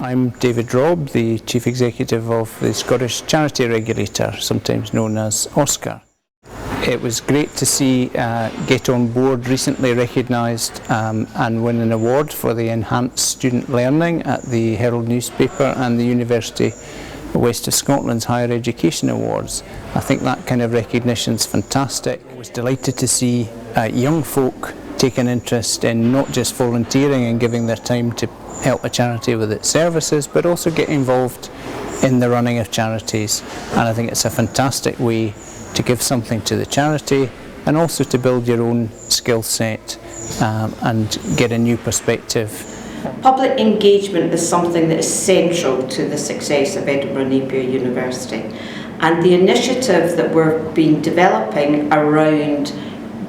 I'm David Robb, the Chief Executive of the Scottish Charity Regulator, sometimes known as OSCAR. It was great to see Get On Board recently recognised and win an award for the enhanced student learning at the Herald newspaper and the University West of Scotland's Higher Education Awards. I think that kind of recognition is fantastic. I was delighted to see young folk take an interest in not just volunteering and giving their time to help a charity with its services, but also get involved in the running of charities. And I think it's a fantastic way to give something to the charity and also to build your own skill set and get a new perspective. Public engagement is something that is central to the success of Edinburgh Napier University, and the initiative that we've been developing around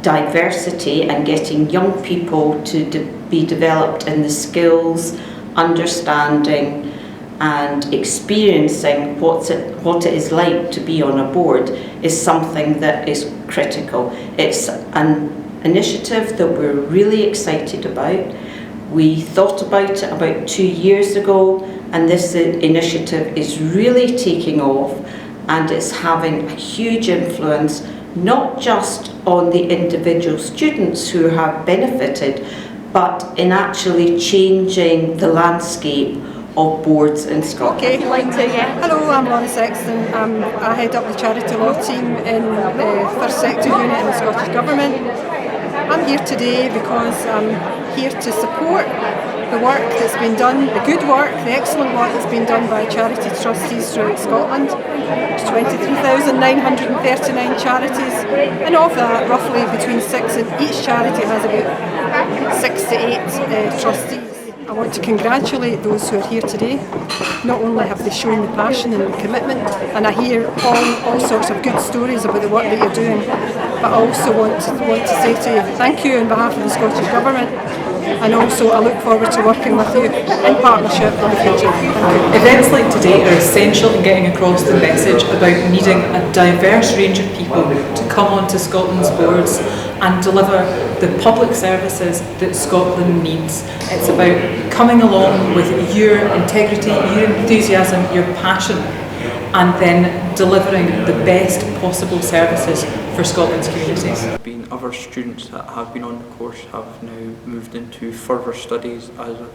diversity and getting young people to be developed in the skills, understanding and experiencing what it is like to be on a board is something that is critical. It's an initiative that we're really excited about. We thought about it about 2 years ago, and this initiative is really taking off, and it's having a huge influence not just on the individual students who have benefited, but in actually changing the landscape of boards in Scotland. Okay, hello, I'm Laura Sexton. I head up the charity law team in the First Sector Unit in the Scottish Government. I'm here today because I'm here to support the work that's been done, the good work, the excellent work that's been done by charity trustees throughout Scotland. There's 23,939 charities, and of that, roughly between 6 and each charity has about 6 to 8 trustees. I want to congratulate those who are here today. Not only have they shown the passion and the commitment, and I hear all sorts of good stories about the work that you're doing, but I also want to say to you thank you on behalf of the Scottish Government, and also I look forward to working with you in partnership in the future. Events like today are essential in getting across the message about needing a diverse range of people to come onto Scotland's boards and deliver the public services that Scotland needs. It's about coming along with your integrity, your enthusiasm, your passion, and then delivering the best possible services for Scotland's communities. Other students that have been on the course have now moved into further studies as a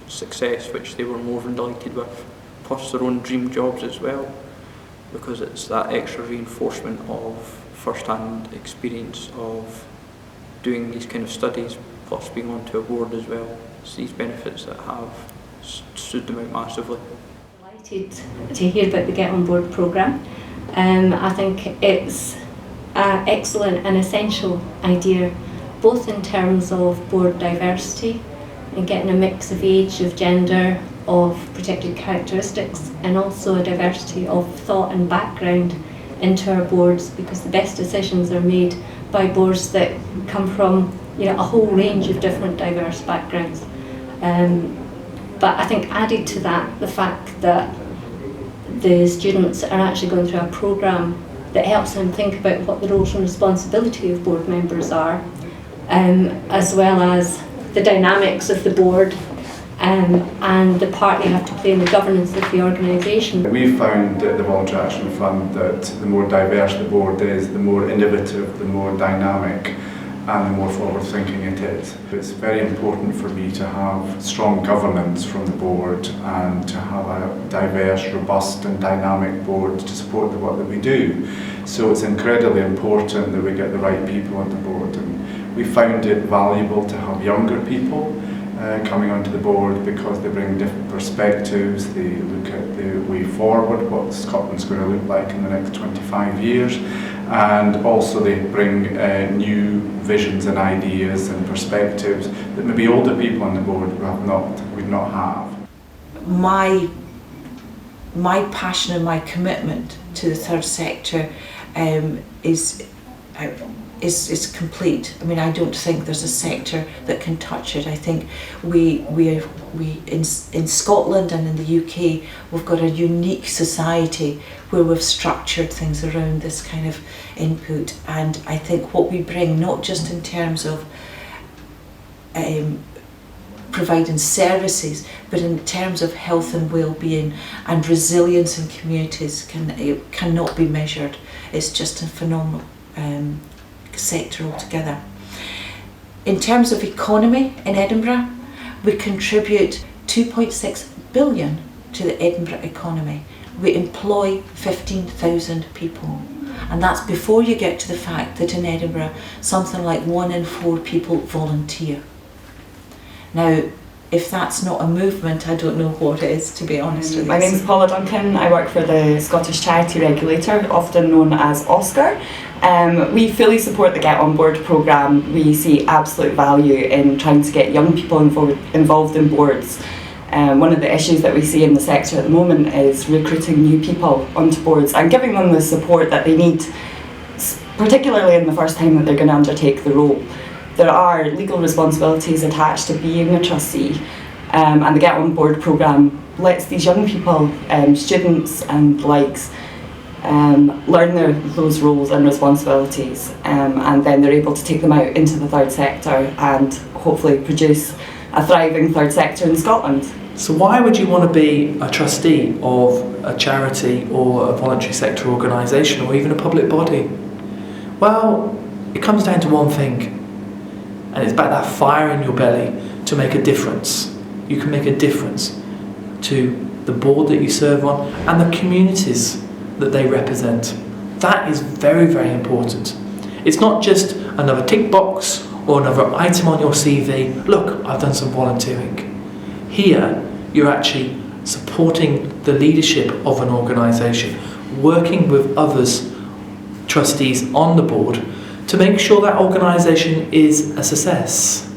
success, which they were more than delighted with, plus their own dream jobs as well, because it's that extra reinforcement of first-hand experience of doing these kind of studies, plus being onto a board as well. It's these benefits that have stood them out massively. Delighted to hear about the Get On Board programme. I think it's an excellent and essential idea, both in terms of board diversity and getting a mix of age, of gender, of protected characteristics, and also a diversity of thought and background into our boards, because the best decisions are made by boards that come from a whole range of different diverse backgrounds. But I think added to that, the fact that the students are actually going through a programme that helps them think about what the roles and responsibility of board members are, as well as the dynamics of the board and the part they have to play in the governance of the organisation. We found at the Volunteer Action Fund that the more diverse the board is, the more innovative, the more dynamic and the more forward-thinking it is. It's very important for me to have strong governance from the board and to have a diverse, robust and dynamic board to support the work that we do. So it's incredibly important that we get the right people on the board, and we found it valuable to have younger people coming onto the board because they bring different perspectives, they look at the way forward, what Scotland's going to look like in the next 25 years, and also they bring new visions and ideas and perspectives that maybe older people on the board would not have. My passion and my commitment to the third sector is complete. I mean, I don't think there's a sector that can touch it. I think we in Scotland and in the UK, we've got a unique society where we've structured things around this kind of input, and I think what we bring, not just in terms of providing services, but in terms of health and well-being and resilience in communities it cannot be measured. It's just a phenomenal sector altogether. In terms of economy in Edinburgh, we contribute 2.6 billion to the Edinburgh economy. We employ 15,000 people. And that's before you get to the fact that in Edinburgh, something like 1 in 4 people volunteer. Now, if that's not a movement, I don't know what is, to be honest with you. My name's Paula Duncan. I work for the Scottish Charity Regulator, often known as OSCAR. We fully support the Get On Board programme. We see absolute value in trying to get young people involved in boards. One of the issues that we see in the sector at the moment is recruiting new people onto boards and giving them the support that they need, particularly in the first time that they're going to undertake the role. There are legal responsibilities attached to being a trustee, and the Get On Board programme lets these young people, students and likes, learn those roles and responsibilities, and then they're able to take them out into the third sector and hopefully produce a thriving third sector in Scotland. So why would you want to be a trustee of a charity or a voluntary sector organisation or even a public body? Well, it comes down to one thing, and it's about that fire in your belly to make a difference. You can make a difference to the board that you serve on and the communities that they represent. That is very, very important. It's not just another tick box or another item on your CV. Look, I've done some volunteering. Here, you're actually supporting the leadership of an organisation, working with others, trustees on the board, to make sure that organisation is a success.